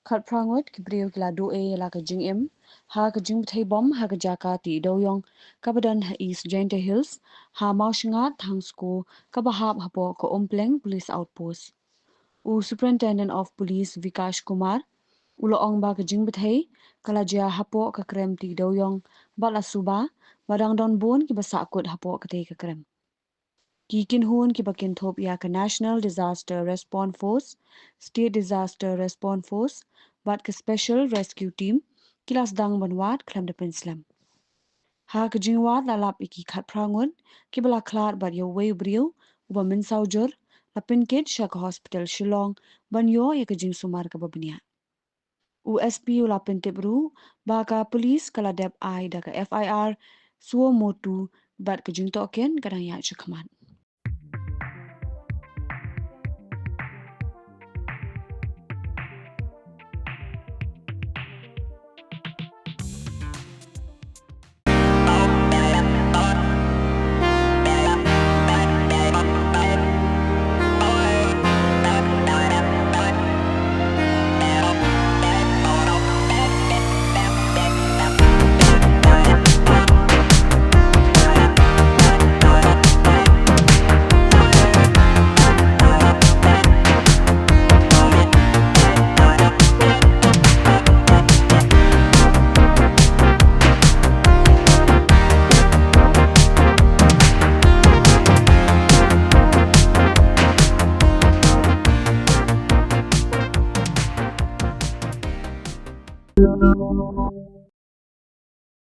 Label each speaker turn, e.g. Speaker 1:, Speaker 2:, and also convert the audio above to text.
Speaker 1: Khat prangot ki brio ki la do e la ka jing im ha ka Jingbthei bom ha ka jaka ti doyong ka badan ha East Jingbthei Hills ha maushinga thang school ka bahab hapo ko ompleng police outpost u superintendent of police Vikash Kumar ulo ong ba ka Jingbthei kala jia hapo ka krem ti doyong bala suba badang don bon ki basa kut hapo ka te ka krem Kikin hun ki bakin thop ya ka National Disaster Response Force, State Disaster Response Force, bat ka Special Rescue Team, kilas dang banwat klam de penslam. Ha ka jingwat lalap iki khat prangun, ki bala klar bat yo way brio, uba min saujur, lapin kid sha ka hospital Shillong, ban yo ya ka jing sumar ka babinia. USP ulapin tibru, ba ka police kala dep ai da ka FIR, suo motu, bat ka jing token kadang ya chakaman.